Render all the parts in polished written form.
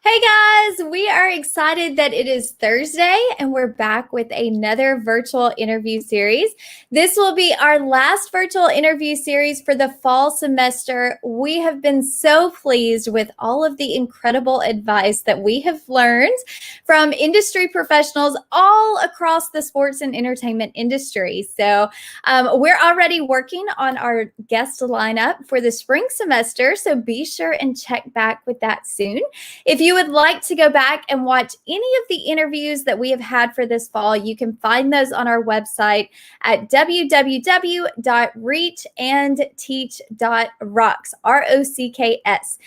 Hey guys, we are excited that it is Thursday and we're back with another virtual interview series. This will be our last virtual interview series for the fall semester. We have been so pleased with all of the incredible advice that we have learned from industry professionals all across the sports and entertainment industry. We're already working on our guest lineup for the spring semester, so be sure and check back with that soon. If you would like to go back and watch any of the interviews that we have had for this fall, you can find those on our website at www.reachandteach.rocks, ROCKS.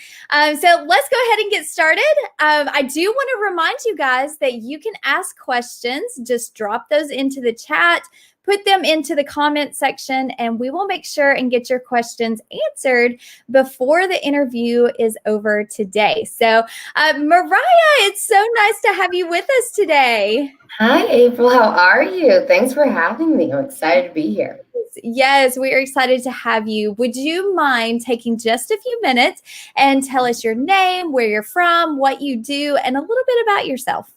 So let's go ahead and get started. I do want to remind you guys that you can ask questions. Just drop those into the chat. Put them into the comment section and we will make sure and get your questions answered before the interview is over today. Mariah, it's so nice to have you with us today. Hi, April. How are you? Thanks for having me. I'm excited to be here. Yes, we are excited to have you. Would you mind taking just a few minutes and tell us your name, where you're from, what you do, and a little bit about yourself?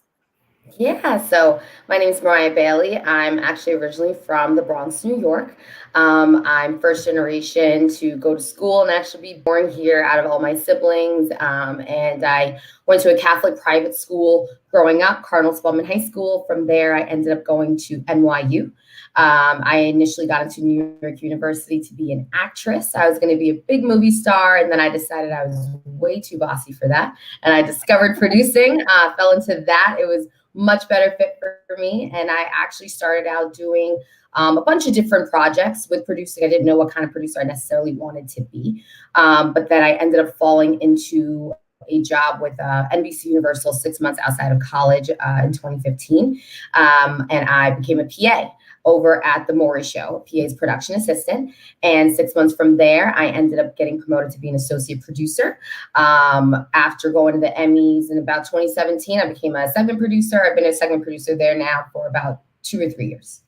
Yeah, so my name is Mariah Bailey. I'm actually originally from the Bronx, New York. I'm first generation to go to school and actually be born here out of all my siblings. And I went to a Catholic private school growing up, Cardinal Spelman High School. From there, I ended up going to NYU. I initially got into New York University to be an actress. I was going to be a big movie star, and then I decided I was way too bossy for that. And I discovered producing, fell into that. It was much better fit for me. And I actually started out doing a bunch of different projects with producing. I didn't know what kind of producer I necessarily wanted to be. But then I ended up falling into a job with NBC Universal 6 months outside of college in 2015. And I became a PA over at the Maury Show, PA's production assistant. And 6 months from there, I ended up getting promoted to be an associate producer. After going to the Emmys in about 2017, I became a segment producer. I've been a segment producer there now for about 2 or 3 years.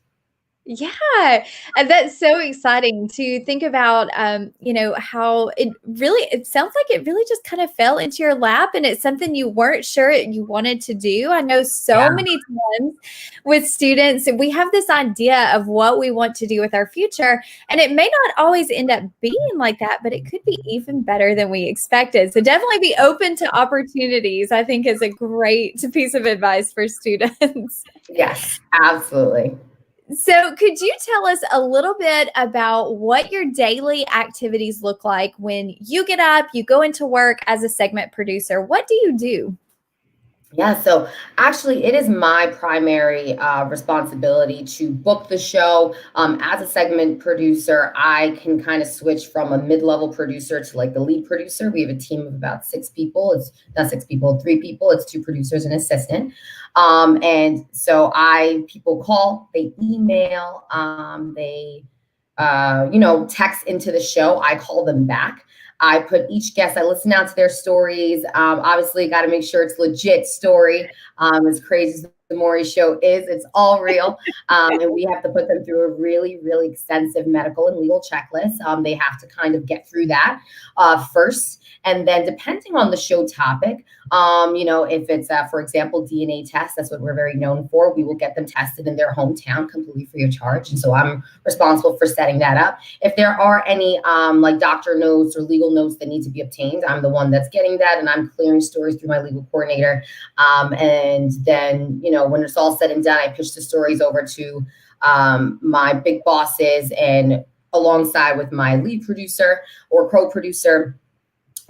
Yeah, and that's so exciting to think about, how it sounds like it really just kind of fell into your lap and it's something you weren't sure you wanted to do. I know so many times with students, we have this idea of what we want to do with our future, and it may not always end up being like that, but it could be even better than we expected. So definitely be open to opportunities, I think is a great piece of advice for students. Yes, absolutely. So, could you tell us a little bit about what your daily activities look like when you get up, you go into work as a segment producer? What do you do? Yeah, so actually, it is my primary responsibility to book the show. As a segment producer, I can kind of switch from a mid-level producer to like the lead producer. We have a team of about 6 people. It's not 6 people, 3 people. It's 2 producers and assistant. And so people call, they email, they text into the show. I call them back. I put each guest, I listen out to their stories. Obviously, got to make sure it's legit story. As crazy as the Maury Show is, it's all real. And we have to put them through a really, really extensive medical and legal checklist. They have to kind of get through that first. And then depending on the show topic, if it's, for example, DNA test, that's what we're very known for. We will get them tested in their hometown completely free of charge. And so I'm responsible for setting that up. If there are any like doctor notes or legal notes that need to be obtained, I'm the one that's getting that, and I'm clearing stories through my legal coordinator. And then, when it's all said and done, I pitch the stories over to my big bosses, and alongside with my lead producer or co-producer,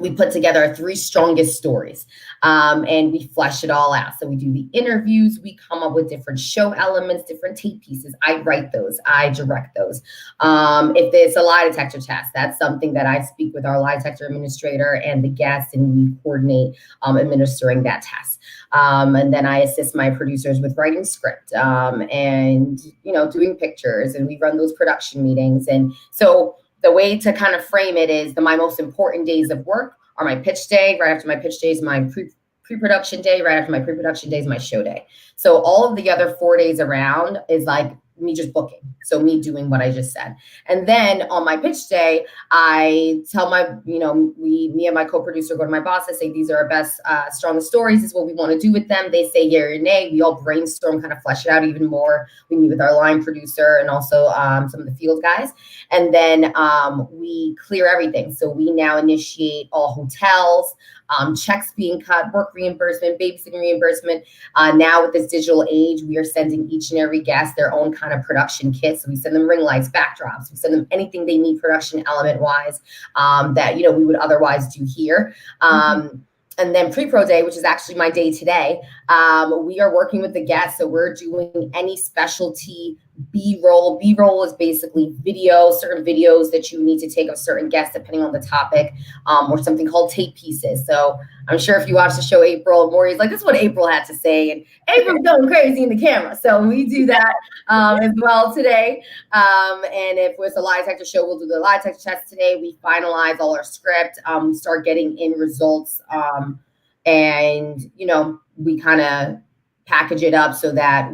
we put together our 3 strongest stories, and we flesh it all out. So we do the interviews, we come up with different show elements, different tape pieces. I write those, I direct those. If it's a lie detector test, that's something that I speak with our lie detector administrator and the guest, and we coordinate administering that test. And then I assist my producers with writing script, and doing pictures, and we run those production meetings. And so the way to kind of frame it is my most important days of work are my pitch day. Right after my pitch day is my pre-production day. Right after my pre-production day is my show day. So all of the other 4 days around is like me just booking. So me doing what I just said. And then on my pitch day, I tell me and my co-producer go to my boss and say, these are our best, strongest stories. This is what we want to do with them. They say yay or nay. We all brainstorm, kind of flesh it out even more. We meet with our line producer and also some of the field guys. And then we clear everything. So we now initiate all hotels, checks being cut, work reimbursement, babysitting reimbursement. Now with this digital age, we are sending each and every guest their own kind of production kit. So we send them ring lights, backdrops. We send them anything they need production element wise that, we would otherwise do here. And then pre-pro day, which is actually my day today, we are working with the guests. So we're doing any specialty B-roll. B-roll is basically certain videos that you need to take of certain guests, depending on the topic, or something called tape pieces. So I'm sure if you watch the show April, Maury's like, this is what April had to say. And April's going crazy in the camera. So we do that as well today. And if it's a lie detector show, we'll do the lie detector test today. We finalize all our script, start getting in results. And, we kind of package it up so that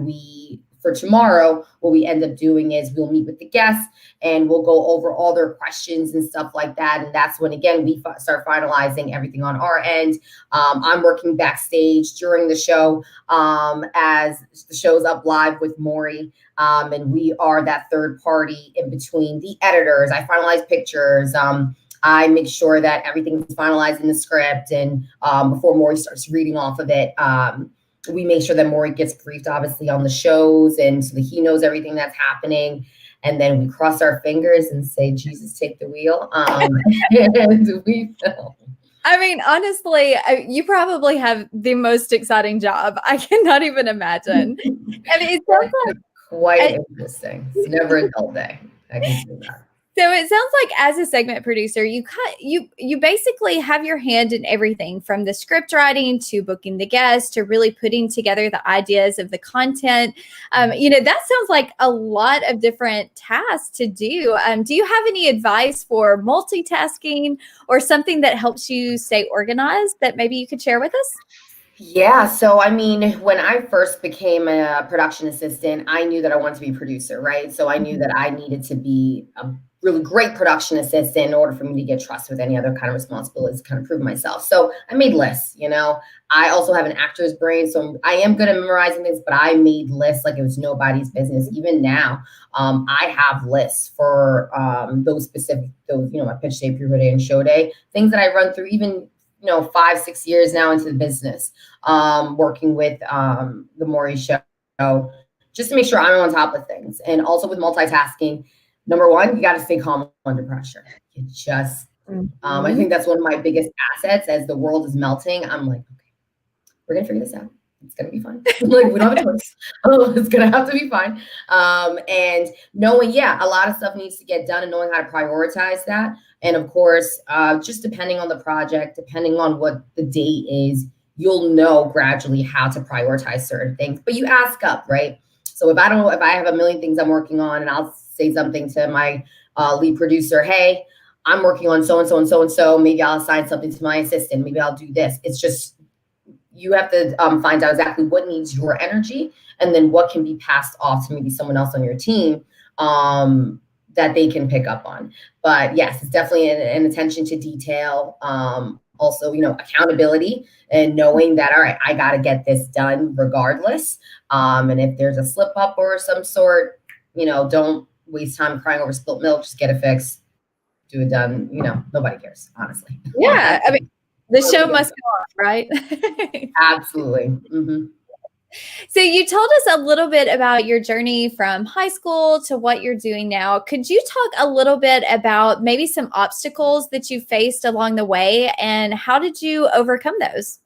for tomorrow, what we end up doing is we'll meet with the guests and we'll go over all their questions and stuff like that. And that's when, again, we start finalizing everything on our end. I'm working backstage during the show as the show's up live with Maury. And we are that third party in between the editors. I finalize pictures. I make sure that everything's finalized in the script. And before Maury starts reading off of it, we make sure that Maury gets briefed, obviously, on the shows, and so that he knows everything that's happening. And then we cross our fingers and say, Jesus, take the wheel. And we film. I mean, honestly, you probably have the most exciting job. I cannot even imagine. I mean, it sounds like quite interesting. It's never a dull day. I can see that. So it sounds like as a segment producer, you basically have your hand in everything from the script writing to booking the guests to really putting together the ideas of the content. That sounds like a lot of different tasks to do. Do you have any advice for multitasking or something that helps you stay organized that maybe you could share with us? Yeah. So, I mean, when I first became a production assistant, I knew that I wanted to be a producer, right? So I knew that I needed to be a really great production assistant in order for me to get trust with any other kind of responsibilities, kind of prove myself. So I made lists, I also have an actor's brain. So I am good at memorizing things, but I made lists like it was nobody's business. Even now, I have lists for those my pitch day, pre-pro day, and show day, things that I run through even 5-6 years now into the business, working with the Maury Show, just to make sure I'm on top of things. And also with multitasking, number one, you got to stay calm under pressure. You just, I think that's one of my biggest assets as the world is melting. I'm like, okay, we're going to figure this out. It's going to be fine. Like, we don't have a choice. It's going to have to be fine. And knowing, a lot of stuff needs to get done and knowing how to prioritize that. And of course, just depending on the project, depending on what the date is, you'll know gradually how to prioritize certain things. But you ask up, right? So if I have a million things I'm working on and I'll say something to my lead producer, hey, I'm working on so-and-so and so-and-so, maybe I'll assign something to my assistant, maybe I'll do this. It's just, you have to find out exactly what needs your energy and then what can be passed off to maybe someone else on your team that they can pick up on. But yes, it's definitely an attention to detail. Also, accountability and knowing that, all right, I got to get this done regardless. And if there's a slip up or some sort, don't waste time crying over spilt milk, just get it fixed, do it done. Nobody cares, honestly. Yeah. I mean, the show must go on, right? Absolutely. Mm-hmm. So you told us a little bit about your journey from high school to what you're doing now. Could you talk a little bit about maybe some obstacles that you faced along the way and how did you overcome those?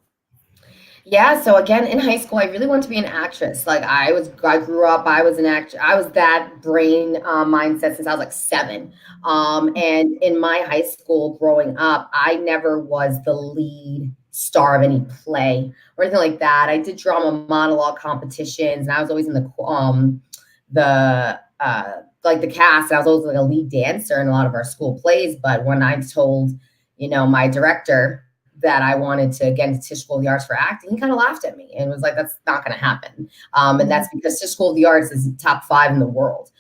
Yeah. So again, in high school, I really wanted to be an actress. Like I grew up, I was an actor. I was that brain mindset since I was like 7. And in my high school growing up, I never was the lead star of any play or anything like that. I did drama monologue competitions and I was always in the cast. I was always like a lead dancer in a lot of our school plays. But when I told, my director that I wanted to get into Tisch School of the Arts for acting, he kind of laughed at me and was like, that's not going to happen. And that's because Tisch School of the Arts is top 5 in the world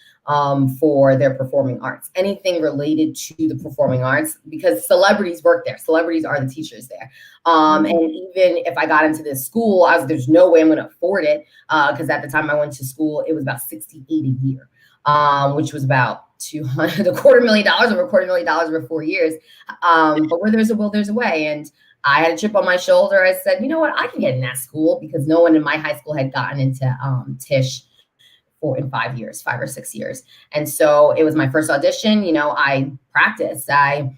for their performing arts, anything related to the performing arts, because celebrities work there. Celebrities are the teachers there. And even if I got into this school, there's no way I'm going to afford it. Because at the time I went to school, it was about $68 a year, which was about $250,000 over $250,000 over 4 years. But where there's a will, there's a way. And I had a chip on my shoulder. I said, you know what, I can get in that school, because no one in my high school had gotten into Tisch in 5 years, 5 or 6 years. And so it was my first audition. You know, I practiced. I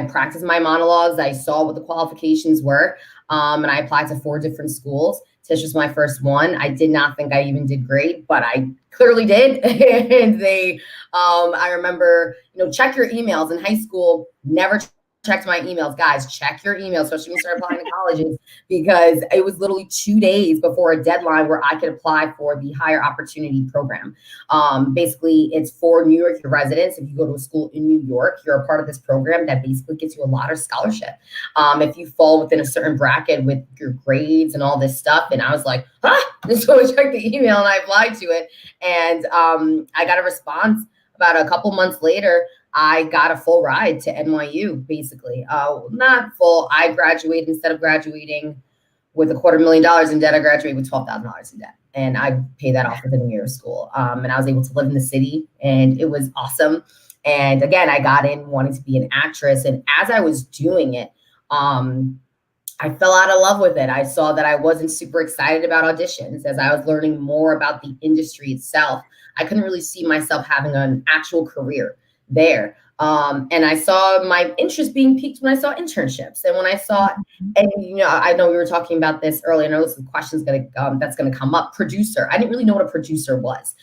practiced my monologues. I saw what the qualifications were. And I applied to 4 different schools. Tisch was my first one. I did not think I even did great, but I clearly did. And I remember, you know, check your emails in high school. Never checked my emails. Guys, check your emails, especially when you start applying to colleges, because it was literally 2 days before a deadline where I could apply for the higher opportunity program. Basically, it's for New York residents. If you go to a school in New York, you're a part of this program that basically gets you a lot of scholarship. If you fall within a certain bracket with your grades and all this stuff. And I was like, and so I checked the email and I applied to it. And I got a response about a couple months later. I got a full ride to NYU, basically. Not full. I graduated, instead of graduating with $250,000 in debt, I graduated with $12,000 in debt. And I paid that off within a year of school. And I was able to live in the city, and it was awesome. And again, I got in wanting to be an actress. And as I was doing it, I fell out of love with it. I saw that I wasn't super excited about auditions. As I was learning more about the industry itself, I couldn't really see myself having an actual career there. And I saw my interest being piqued when I saw internships. And when I saw, and you know, I know we were talking about this earlier. I know this is the question's that's gonna come up. Producer. I didn't really know what a producer was.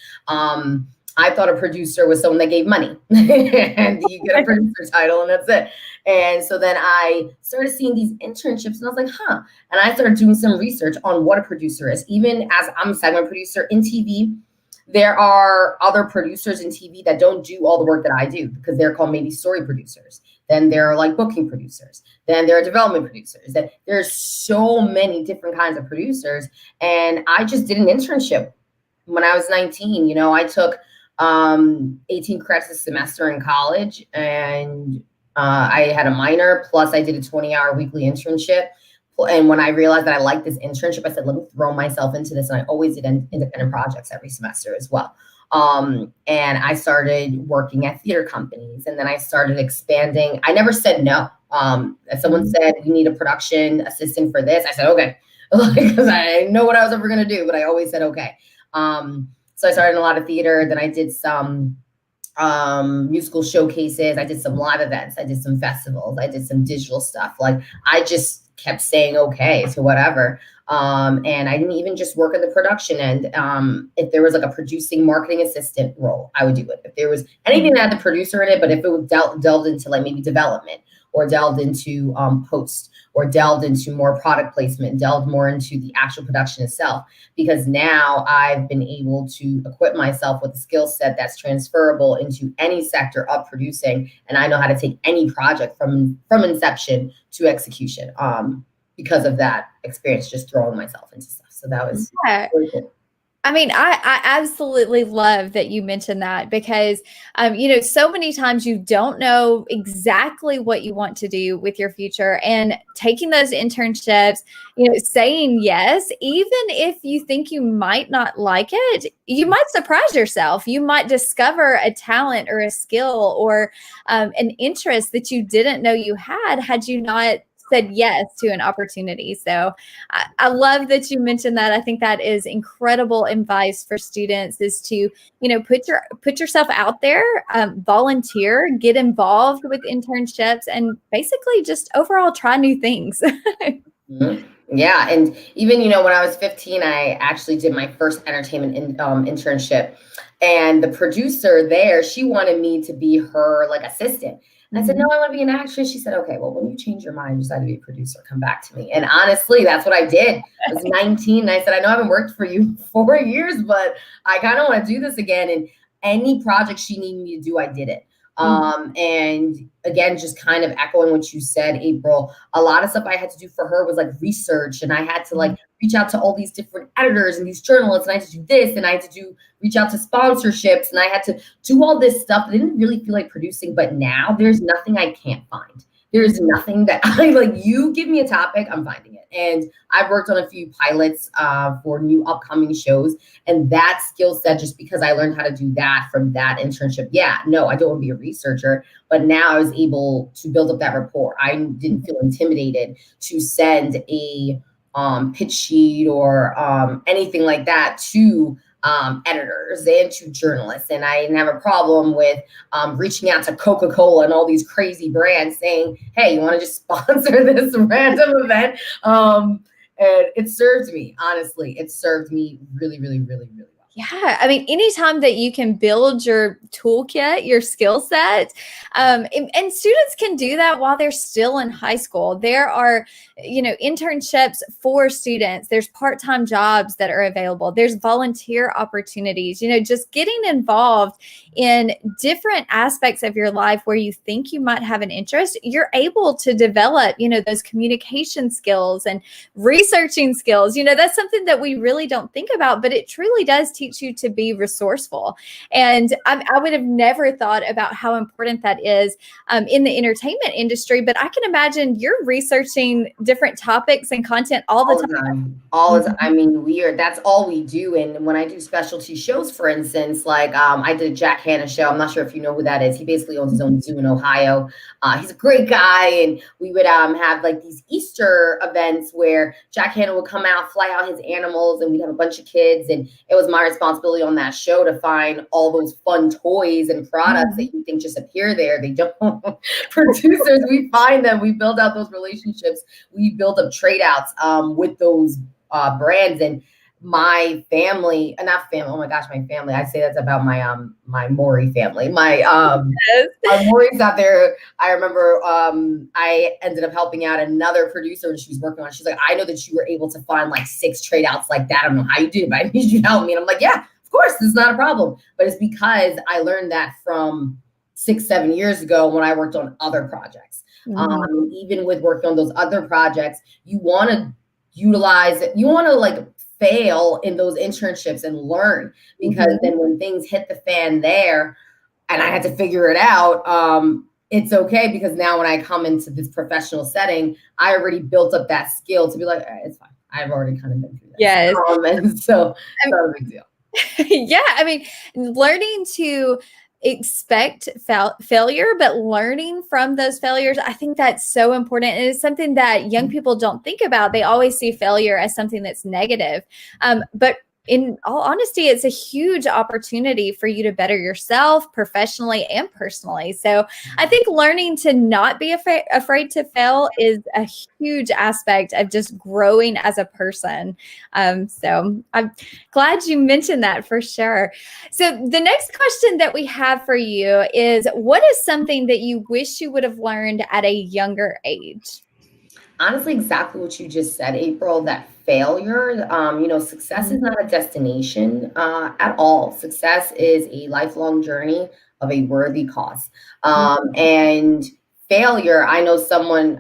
I thought a producer was someone that gave money and you get a producer title and that's it. And so then I started seeing these internships and I was like, and I started doing some research on what a producer is. Even as I'm a segment producer in TV, there are other producers in TV that don't do all the work that I do, because they're called maybe story producers. Then there are like booking producers. Then there are development producers. Then there's so many different kinds of producers. And I just did an internship when I was 19. You know, I took 18 credits a semester in college, and I had a minor, plus I did a 20-hour weekly internship. And when I realized that I liked this internship, I said, let me throw myself into this. And I always did independent projects every semester as well. And I started working at theater companies, and then I started expanding. I never said no. If someone said, we need a production assistant for this, I said, okay, because I didn't know what I was ever going to do, but I always said, okay. So I started in a lot of theater. Then I did some musical showcases. I did some live events. I did some festivals. I did some digital stuff. Like, I just kept saying okay to whatever. And I didn't even just work in the production end. If there was like a producing marketing assistant role, I would do it. If there was anything that had the producer in it, but if it was delved into like maybe development, or delved into post, or delved into more product placement, delved more into the actual production itself, because now I've been able to equip myself with a skill set that's transferable into any sector of producing. And I know how to take any project from inception to execution because of that experience, just throwing myself into stuff. So that was really cool. I mean, I absolutely love that you mentioned that, because, you know, so many times you don't know exactly what you want to do with your future, and taking those internships, you know, saying yes, even if you think you might not like it, you might surprise yourself. You might discover a talent or a skill or an interest that you didn't know you had you not said yes to an opportunity. So I love that you mentioned that. I think that is incredible advice for students, is to, you know, put yourself out there, volunteer, get involved with internships, and basically just overall try new things. Mm-hmm. Yeah. And even, you know, when I was 15, I actually did my first entertainment internship, and the producer there, she wanted me to be her like assistant. And I said, no, I want to be an actress. She said, okay, well, when you change your mind, decide to be a producer, come back to me. And honestly, that's what I did. I was 19. And I said, I know I haven't worked for you 4 years, but I kind of want to do this again. And any project she needed me to do, I did it. And again, just kind of echoing what you said, April, a lot of stuff I had to do for her was like research, and I had to like reach out to all these different editors and these journalists, and I had to do this, and I had to reach out to sponsorships, and I had to do all this stuff. I didn't really feel like producing, but now there's nothing I can't find. There's nothing that I like. You give me a topic, I'm finding it. And I've worked on a few pilots for new upcoming shows. And that skill set, just because I learned how to do that from that internship. Yeah, no, I don't want to be a researcher, but now I was able to build up that rapport. I didn't feel intimidated to send a pitch sheet or anything like that to editors and to journalists. And I didn't have a problem with reaching out to Coca-Cola and all these crazy brands saying, hey, you want to just sponsor this random event? And it served me, honestly, it served me really, really, really, really well. Yeah. I mean, anytime that you can build your toolkit, your skill set, and students can do that while they're still in high school. There are, internships for students. There's part-time jobs that are available. There's volunteer opportunities, just getting involved in different aspects of your life where you think you might have an interest. You're able to develop, those communication skills and researching skills. That's something that we really don't think about, but it truly does teach you to be resourceful. And I would have never thought about how important that is in the entertainment industry, but I can imagine you're researching different topics and content all the time. All the time. I mean, that's all we do. And when I do specialty shows, for instance, like I did a Jack Hanna show. I'm not sure if you know who that is. He basically owns his own zoo in Ohio. He's a great guy. And we would have like these Easter events where Jack Hanna would come out, fly out his animals, and we'd have a bunch of kids. And it was my responsibility on that show to find all those fun toys and products that you think just appear there. They don't. Producers, we find them. We build out those relationships. We build up trade outs with those brands. And my family, not family, oh my gosh, my family. I say that's about my Maury family. My Maury's out there. I remember I ended up helping out another producer and she was working on it. She's like, I know that you were able to find like 6 trade outs like that. I don't know how you did it, but I need you to help me. And I'm like, yeah, of course, this is not a problem. But it's because I learned that from 6-7 years ago when I worked on other projects. Even with working on those other projects, you want to utilize it. You want to like fail in those internships and learn, because then when things hit the fan there and I had to figure it out, it's okay, because now when I come into this professional setting, I already built up that skill to be like, it's fine. I've already kind of been through that. Yes. And so it's not a big deal. Yeah. I mean, learning to expect failure, but learning from those failures, I think that's so important. And it's something that young people don't think about. They always see failure as something that's negative. But in all honesty, it's a huge opportunity for you to better yourself professionally and personally. So I think learning to not be afraid to fail is a huge aspect of just growing as a person. So I'm glad you mentioned that for sure. So the next question that we have for you is, what is something that you wish you would have learned at a younger age? Honestly, exactly what you just said, April, that failure, success is not a destination at all. Success is a lifelong journey of a worthy cause. And failure, I know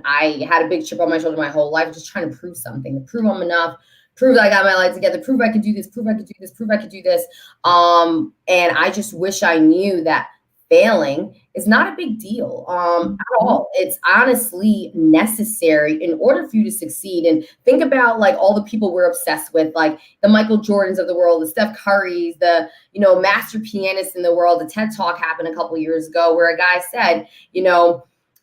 I had a big chip on my shoulder my whole life, just trying to prove something, to prove I'm enough, prove that I got my life together, prove I could do this, prove I could do this, prove I could do this. And I just wish I knew that failing is not a big deal at all. It's honestly necessary in order for you to succeed. And think about like all the people we're obsessed with, like the Michael Jordans of the world, the Steph Currys, the master pianists in the world. The TED Talk happened a couple of years ago where a guy said,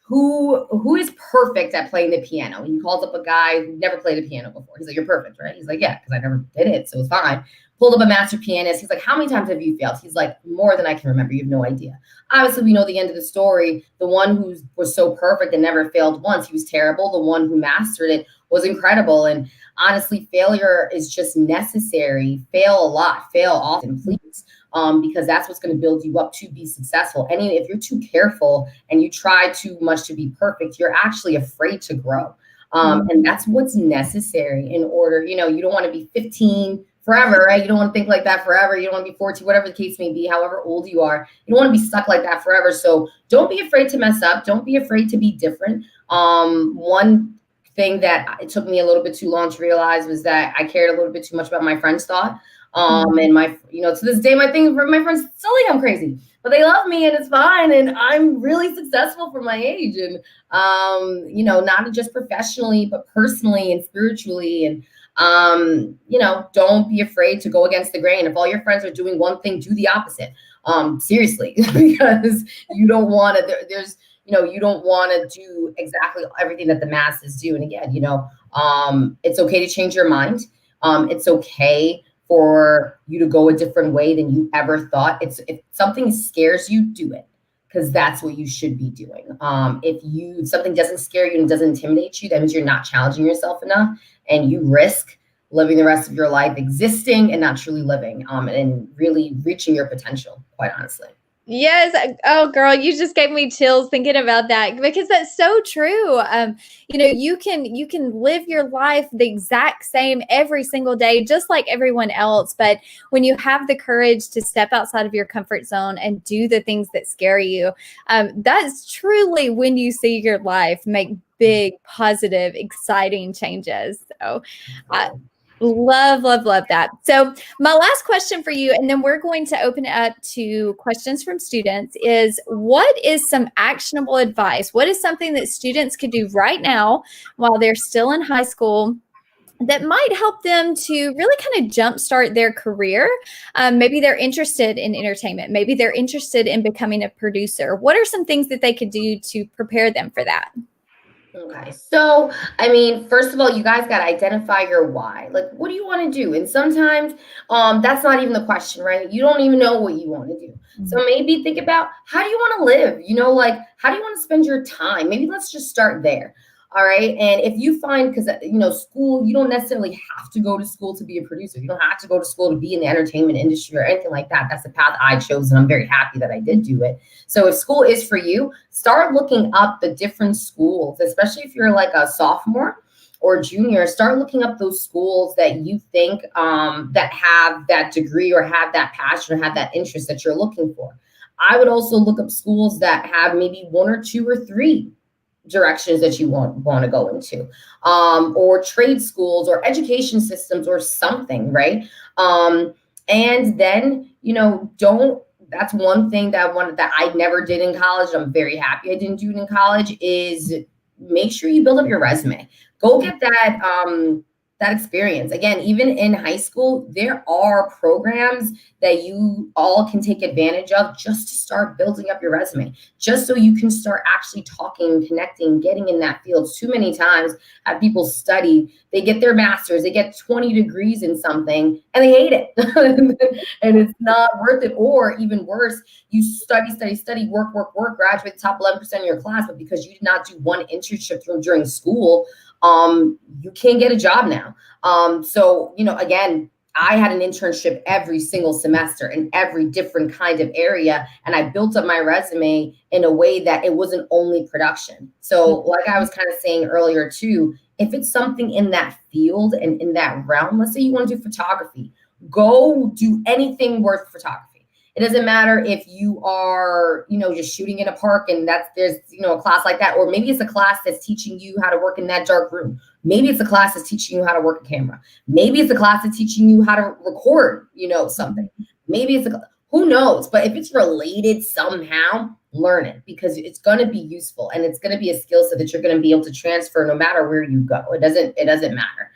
who is perfect at playing the piano? He calls up a guy who never played a piano before. He's like, you're perfect, right? He's like, yeah, because I never did it, so it's fine. Pulled up a master pianist. He's like, how many times have you failed? He's like, more than I can remember. You have no idea. Obviously, we know the end of the story. The one who was so perfect and never failed once, he was terrible. The one who mastered it was incredible. And honestly, failure is just necessary. Fail a lot. Fail often, please. Because that's what's going to build you up to be successful. And if you're too careful and you try too much to be perfect, you're actually afraid to grow. And that's what's necessary in order, you don't want to be 15, forever, right? You don't want to think like that forever. You don't want to be 14, whatever the case may be, however old you are. You don't want to be stuck like that forever. So don't be afraid to mess up. Don't be afraid to be different. One thing that it took me a little bit too long to realize was that I cared a little bit too much about my friends' thought. And my, to this day, my friends still think I'm crazy, but they love me and it's fine. And I'm really successful for my age. And, not just professionally, but personally and spiritually. And, don't be afraid to go against the grain. If all your friends are doing one thing, do the opposite. Seriously, because you don't want to, you don't want to do exactly everything that the masses do. And again, it's okay to change your mind. It's okay for you to go a different way than you ever thought. If something scares you, do it, because that's what you should be doing. If something doesn't scare you and doesn't intimidate you, that means you're not challenging yourself enough, and you risk living the rest of your life existing and not truly living, and really reaching your potential, quite honestly. Yes. Oh, girl, you just gave me chills thinking about that, because that's so true. You can live your life the exact same every single day, just like everyone else. But when you have the courage to step outside of your comfort zone and do the things that scare you, that's truly when you see your life make big, positive, exciting changes. So, love that. So my last question for you, and then we're going to open it up to questions from students, is what is some actionable advice? What is something that students could do right now while they're still in high school that might help them to really kind of jumpstart their career? Maybe they're interested in entertainment. Maybe they're interested in becoming a producer. What are some things that they could do to prepare them for that? Okay. So, first of all, you guys got to identify your why. Like, what do you want to do? And sometimes that's not even the question, right? You don't even know what you want to do. So maybe think about, how do you want to live? Like, how do you want to spend your time? Maybe let's just start there. All right. And if you find, because, school, you don't necessarily have to go to school to be a producer. You don't have to go to school to be in the entertainment industry or anything like that. That's the path I chose, and I'm very happy that I did do it. So if school is for you, start looking up the different schools, especially if you're like a sophomore or junior. Start looking up those schools that you think that have that degree or have that passion or have that interest that you're looking for. I would also look up schools that have maybe one or two or three directions that you want to go into, or trade schools or education systems or something, right? And then, that's one thing that I never did in college. I'm very happy I didn't do it in college, is make sure you build up your resume. Go get that experience. Again, even in high school, there are programs that you all can take advantage of just to start building up your resume, just so you can start actually talking, connecting, getting in that field. Too many times have people study, they get their master's, they get 20 degrees in something and they hate it and it's not worth it. Or even worse, you study, work, graduate the top 11% of your class, but because you did not do one internship during school, you can't get a job now. So, again, I had an internship every single semester in every different kind of area. And I built up my resume in a way that it wasn't only production. So like I was kind of saying earlier too, if it's something in that field and in that realm, let's say you want to do photography, go do anything worth photography. It doesn't matter if you are, just shooting in a park and there's a class like that, or maybe it's a class that's teaching you how to work in that dark room. Maybe it's a class that's teaching you how to work a camera. Maybe it's a class that's teaching you how to record, something. Maybe who knows? But if it's related somehow, learn it, because it's going to be useful and it's going to be a skill set that you're going to be able to transfer no matter where you go. It doesn't matter.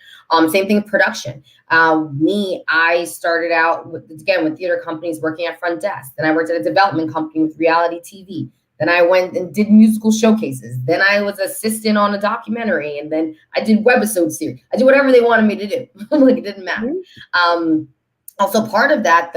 Same thing with production. I started out with theater companies, working at front desk. Then I worked at a development company with reality TV. Then I went and did musical showcases. Then I was assistant on a documentary. And then I did webisode series. I did whatever they wanted me to do. Like, it didn't matter. Also, part of that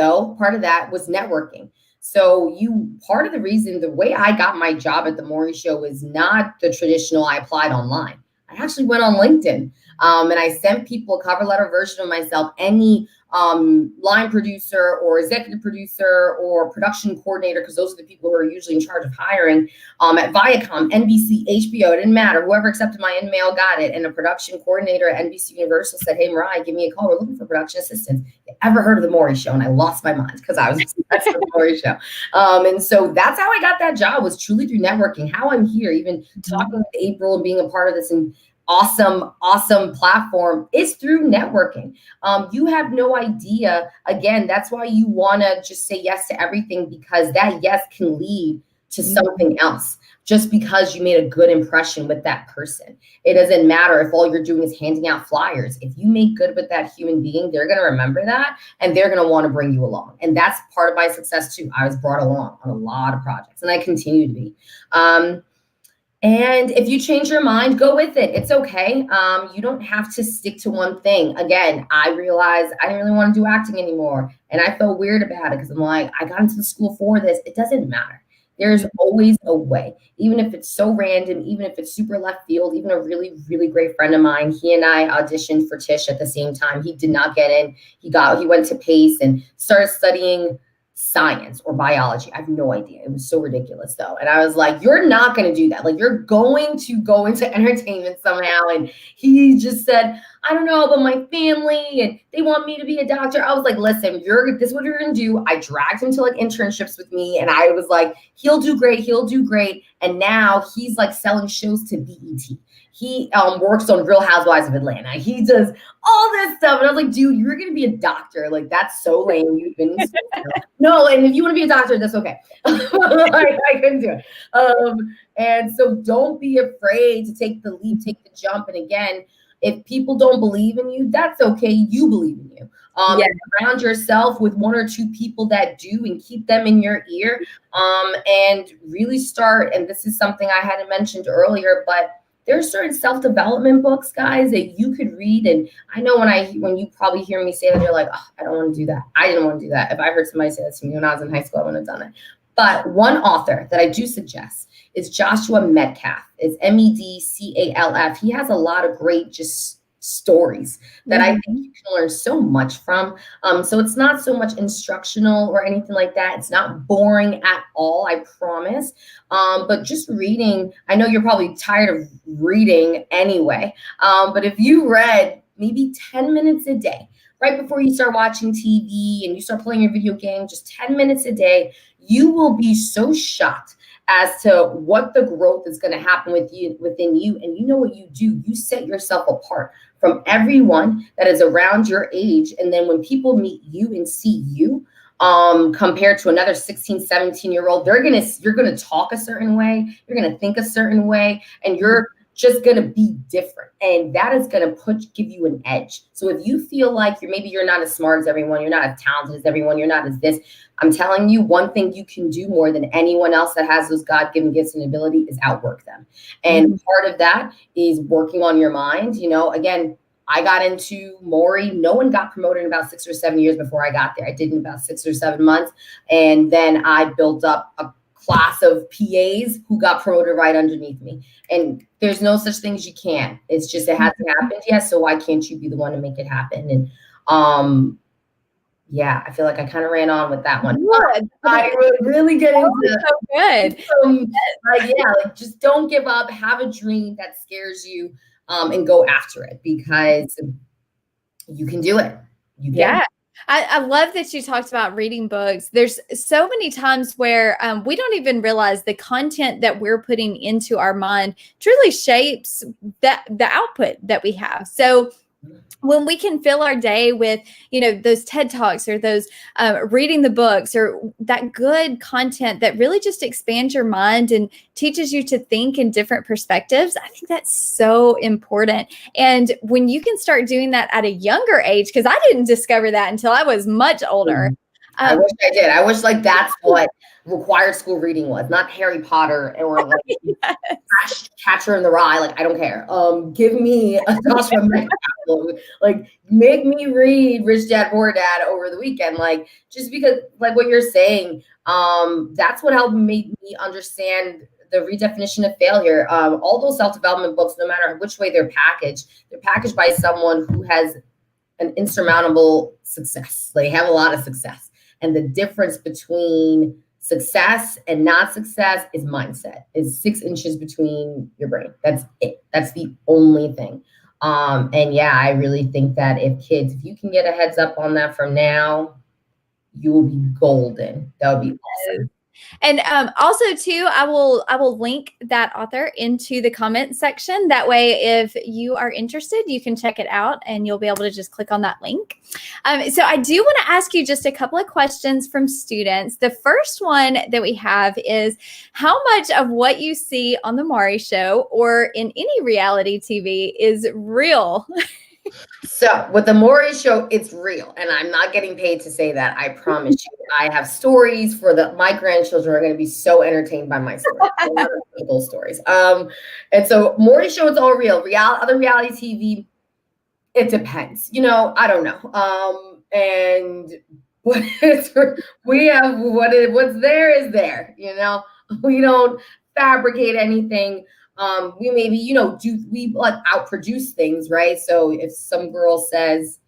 was networking. So part of the reason, the way I got my job at the Maury Show is not the traditional, I applied online. I actually went on LinkedIn, and I sent people a cover letter version of myself, any line producer or executive producer or production coordinator, because those are the people who are usually in charge of hiring at Viacom, NBC, HBO, it didn't matter. Whoever accepted my email got it. And a production coordinator at NBC Universal said, hey, Mariah, give me a call. We're looking for production assistants. You ever heard of the Maury Show? And I lost my mind because I was obsessed with the Maury Show. And so that's how I got that job, was truly through networking. How I'm here, even talking with April and being a part of this and awesome platform is through networking. You have no idea. Again, that's why you want to just say yes to everything, because that yes can lead to something else. Just because you made a good impression with that person, it doesn't matter if all you're doing is handing out flyers. If you make good with that human being, they're going to remember that and they're going to want to bring you along. And that's part of my success too. I was brought along on a lot of projects and I continue to be. And if you change your mind, go with it. It's okay. You don't have to stick to one thing. Again, I realized I didn't really want to do acting anymore. And I felt weird about it because I'm like, I got into the school for this. It doesn't matter. There's always a way, even if it's so random, even if it's super left field. Even a really, really great friend of mine, he and I auditioned for Tish at the same time. He did not get in. He went to Pace and started studying science or biology. I have no idea. It was so ridiculous though. And I was like, you're not going to do that. Like, you're going to go into entertainment somehow. And he just said, I don't know about my family and they want me to be a doctor. I was like, listen, this is what you're going to do. I dragged him to like internships with me. And I was like, he'll do great. He'll do great. And now he's like selling shows to BET. He works on Real Housewives of Atlanta. He does all this stuff. And I was like, dude, you're going to be a doctor. Like, that's so lame. You've been in school. No, and if you want to be a doctor, that's okay. I couldn't do it. And so don't be afraid to take the leap, take the jump. And again, if people don't believe in you, that's okay. You believe in you. Surround yourself with one or two people that do and keep them in your ear. And really start. And this is something I hadn't mentioned earlier, but there's certain self-development books, guys, that you could read. And I know when you probably hear me say that, you're like, oh, I don't want to do that. I didn't want to do that. If I heard somebody say that to me when I was in high school, I wouldn't have done it. But one author that I do suggest is Joshua Metcalf. It's Medcalf. He has a lot of great just stories that I think you can learn so much from. So it's not so much instructional or anything like that. It's not boring at all, I promise. But just reading, I know you're probably tired of reading anyway. But if you read maybe 10 minutes a day, right before you start watching TV and you start playing your video game, just 10 minutes a day, you will be so shocked as to what the growth is going to happen within you. And you know what you do? You set yourself apart from everyone that is around your age. And then when people meet you and see you, compared to another 16, 17-year-old, you're going to talk a certain way. You're going to think a certain way, and you're just going to be different. And that is going to give you an edge. So if you feel like you're not as smart as everyone, you're not as talented as everyone, you're not as this, I'm telling you, one thing you can do more than anyone else that has those God-given gifts and ability is outwork them. And part of that is working on your mind. You know, again, I got into Maury. No one got promoted in about 6 or 7 years before I got there. I did in about 6 or 7 months. And then I built up a class of PAs who got promoted right underneath me. And there's no such thing as you can't. It's just, it hasn't happened yet. So why can't you be the one to make it happen? And yeah, I feel like I kind of ran on with that one. I would really get into so good. Like just don't give up. Have a dream that scares you, and go after it, because you can do it. You can. Yeah. I love that you talked about reading books. There's so many times where we don't even realize the content that we're putting into our mind truly shapes the output that we have. So when we can fill our day with, those TED Talks or those reading the books or that good content that really just expands your mind and teaches you to think in different perspectives, I think that's so important. And when you can start doing that at a younger age, because I didn't discover that until I was much older. I wish I did. I wish that's what required school reading was, not Harry Potter or like yes. Catcher in the Rye. Like, I don't care. Give me a Joshua Metcalf. Like, make me read Rich Dad Poor Dad over the weekend. Like, just because, like what you're saying, that's what helped make me understand the redefinition of failure. All those self-development books, no matter which way they're packaged by someone who has an insurmountable success. They have a lot of success. And the difference between success and not success is mindset. Is 6 inches between your brain. That's it. That's the only thing. And yeah, I really think that if you can get a heads up on that from now, you will be golden. That would be awesome. And also too, I will link that author into the comment section. That way, if you are interested, you can check it out and you'll be able to just click on that link. So I do want to ask you just a couple of questions from students. The first one that we have is, how much of what you see on the Maury Show or in any reality TV is real? So with the Maury Show, it's real. And I'm not getting paid to say that. I promise you. I have stories my grandchildren are going to be so entertained by my stories. Those stories. And so Maury Show, it's all real. Other reality TV, it depends. I don't know. And we have what's there is there. We don't fabricate anything. We maybe, we like outproduce things, right? So if some girl says,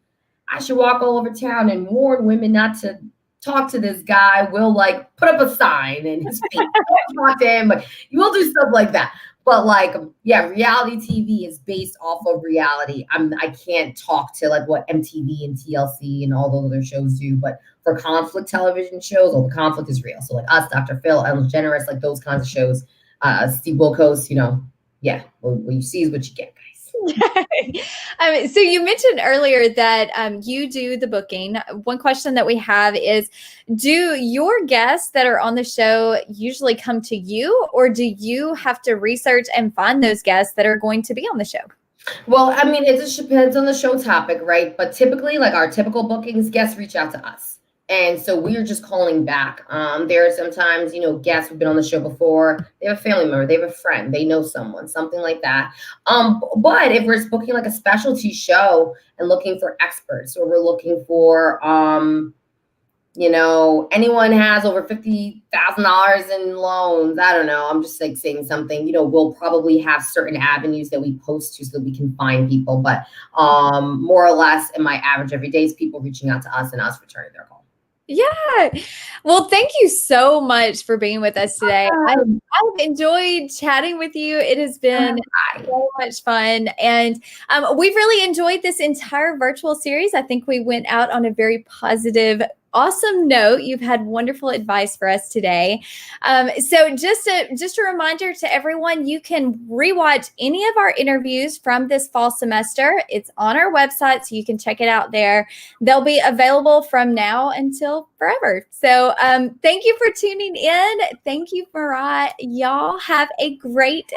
I should walk all over town and warn women not to talk to this guy, we'll like put up a sign in his face, don't talk to him, but you will do stuff like that. But like, yeah, reality TV is based off of reality. I can't talk to like what MTV and TLC and all those other shows do, but for conflict television shows, the conflict is real. So like us, Dr. Phil, Ellen DeGeneres, like those kinds of shows. Steve Wilkos, yeah, what you see is what you get, guys. So you mentioned earlier that you do the booking. One question that we have is, do your guests that are on the show usually come to you, or do you have to research and find those guests that are going to be on the show? Well, I mean, it just depends on the show topic, right? But typically, like our typical bookings, guests reach out to us. And so we're just calling back. There are sometimes, guests who've been on the show before. They have a family member, they have a friend, they know someone, something like that. But if we're booking like a specialty show and looking for experts, or we're looking for, anyone has over $50,000 in loans, I don't know, I'm just like saying something, we'll probably have certain avenues that we post to so that we can find people. But more or less, in my average every day is people reaching out to us and us returning their call. Yeah. Well, thank you so much for being with us today. I've enjoyed chatting with you. It has been so much fun. And we've really enjoyed this entire virtual series. I think we went out on a very positive, awesome note. You've had wonderful advice for us today. So just a reminder to everyone, you can rewatch any of our interviews from this fall semester. It's on our website, so you can check it out there. They'll be available from now until forever. So thank you for tuning in. Thank you, Mariah. Y'all have a great